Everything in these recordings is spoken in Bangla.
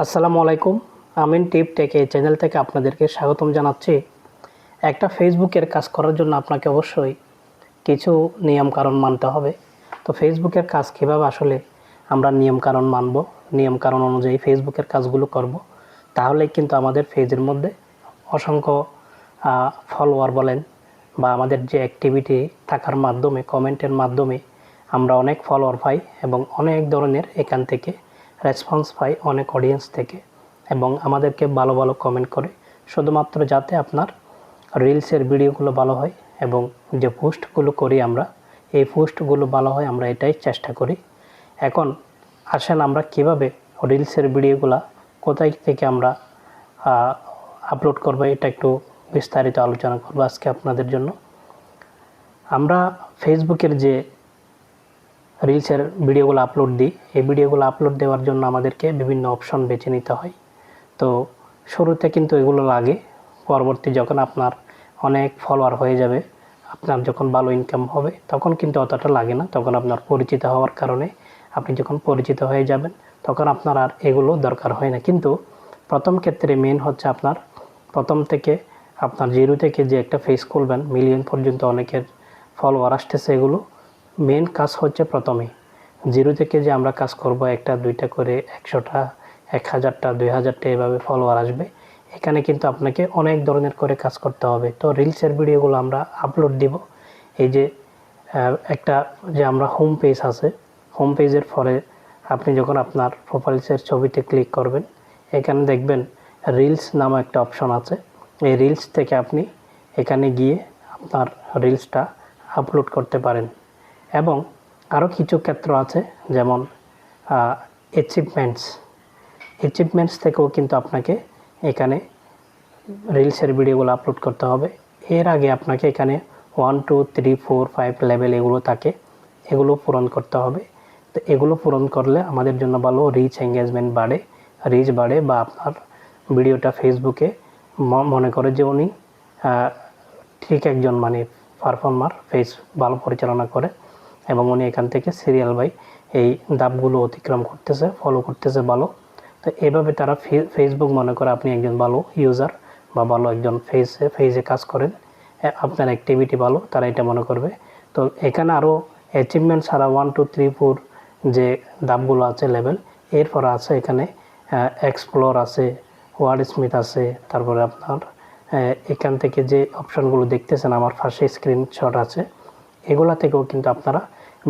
আসসালামু আলাইকুম। আমিন টিপ টেক এই চ্যানেল থেকে আপনাদেরকে স্বাগতম জানাচ্ছি। একটা ফেসবুকের কাজ করার জন্য আপনাকে অবশ্যই কিছু নিয়মকানুন মানতে হবে। তো ফেসবুকের কাজ কীভাবে আসলে আমরা নিয়মকানুন মানব, নিয়মকানুন অনুযায়ী ফেসবুকের কাজগুলো করব, তাহলেই কিন্তু আমাদের পেজের মধ্যে অসংখ্য ফলোয়ার বলেন বা আমাদের যে অ্যাক্টিভিটি থাকার মাধ্যমে কমেন্টের মাধ্যমে আমরা অনেক ফলোয়ার পাই এবং অনেক ধরনের এখান থেকে রেসপন্স পাই অনেক অডিয়েন্স থেকে, এবং আমাদেরকে ভালো ভালো কমেন্ট করে, শুধুমাত্র যাতে আপনার রিলসের ভিডিওগুলো ভালো হয় এবং যে পোস্টগুলো করি আমরা এই পোস্টগুলো ভালো হয়, আমরা এটাই চেষ্টা করি। এখন আসেন আমরা কিভাবে রিলসের ভিডিওগুলো কোথায় থেকে আমরা আপলোড করবো এটা একটু বিস্তারিত আলোচনা করবো আজকে আপনাদের জন্য। আমরা ফেসবুকের যে রিলসের ভিডিওগুলো আপলোড দিই, এই ভিডিওগুলো আপলোড দেওয়ার জন্য আমাদেরকে বিভিন্ন অপশন বেছে নিতে হয়। তো শুরুতে কিন্তু এগুলো লাগে, পরবর্তী যখন আপনার অনেক ফলোয়ার হয়ে যাবে, আপনার যখন ভালো ইনকাম হবে, তখন কিন্তু অতটা লাগে না। তখন আপনার পরিচিত হওয়ার কারণে আপনি যখন পরিচিত হয়ে যাবেন তখন আপনার আর এগুলো দরকার হয় না। কিন্তু প্রথম ক্ষেত্রে মেন হচ্ছে আপনার প্রথম থেকে আপনার জিরো থেকে যে একটা পেজ খুলবেন, মিলিয়ন পর্যন্ত অনেকের ফলোয়ার আসতেছে, এগুলো মেন কাজ হচ্ছে প্রথমে জিরো থেকে যে আমরা কাজ করব, একটা দুইটা করে 100টা 1000টা 2000টা এভাবে ফলোয়ার আসবে। এখানে কিন্তু আপনাকে অনেক ধরনের করে কাজ করতে হবে। তো রিলসের ভিডিওগুলো আমরা আপলোড দিব। এই যে একটা যে আমরা হোম পেজ আছে, হোম পেজের পরে আপনি যখন আপনার প্রোফাইলসের ছবিতে ক্লিক করবেন, এখানে দেখবেন রিলস নামে একটা অপশন আছে। এই রিলস থেকে আপনি এখানে গিয়ে আপনার রিলসটা আপলোড করতে পারেন। এবং আরও কিছু ক্ষেত্র আছে, যেমন অ্যাচিভমেন্টস থেকেও কিন্তু আপনাকে এখানে রিলসের ভিডিওগুলো আপলোড করতে হবে। এর আগে আপনাকে এখানে 1 2 3 4 5 লেভেল এগুলো থাকে, এগুলো পূরণ করতে হবে। তো এগুলো পূরণ করলে আমাদের জন্য ভালো, রিচ এঙ্গেজমেন্ট বাড়ে, রিচ বাড়ে, বা আপনার ভিডিওটা ফেসবুকে মনে করে যে উনি ঠিক একজন মানে পারফর্মার, পেজ ভালো পরিচালনা করে এবং উনি এখান থেকে সিরিয়াল বাই এই ধাপগুলো অতিক্রম করতেছে, ফলো করতেছে ভালো। তো এভাবে তারা ফেসবুক মনে করে আপনি একজন ভালো ইউজার বা ভালো একজন ফেজে কাজ করেন, আপনার অ্যাক্টিভিটি ভালো, তারা এটা মনে করবে। তো এখানে আরও অ্যাচিভমেন্ট ছাড়া 1 2 3 4 যে ধাপগুলো আছে লেভেল, এরপর আছে এখানে এক্সপ্লোর আছে, ওয়ার্ড স্মিথ আছে, তারপরে আপনার এখান থেকে যে অপশানগুলো দেখতেছেন আমার পাশে স্ক্রিনশট আছে, এগুলা থেকেও কিন্তু আপনারা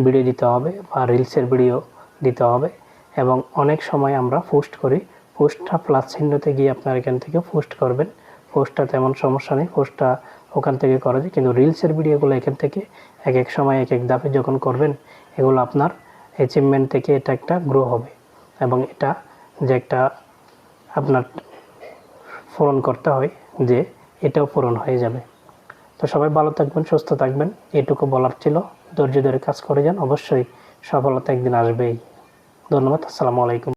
ভিডিও দিতে হবে বা রিলসের ভিডিও দিতে হবে। এবং অনেক সময় আমরা পোস্ট করি, পোস্টটা প্লাস চিহ্নতে গিয়ে আপনার এখান থেকে পোস্ট করবেন। পোস্টটা তেমন সমস্যা নেই, পোস্টটা ওখান থেকে করা যায়, কিন্তু রিলসের ভিডিওগুলো এখান থেকে এক এক সময় এক এক ধাপে যখন করবেন, এগুলো আপনার অ্যাচিভমেন্ট থেকে এটা একটা গ্রো হবে এবং এটা যে একটা আপনার পূরণ করতে হয়, যে এটাও পূরণ হয়ে যাবে। তো সবাই ভালো থাকবেন, সুস্থ থাকবেন, এটুকু বলার ছিল। ধৈর্য ধরে কাজ করে যান, অবশ্যই সফলতা একদিন আসবেই। ধন্যবাদ। আসসালামু আলাইকুম।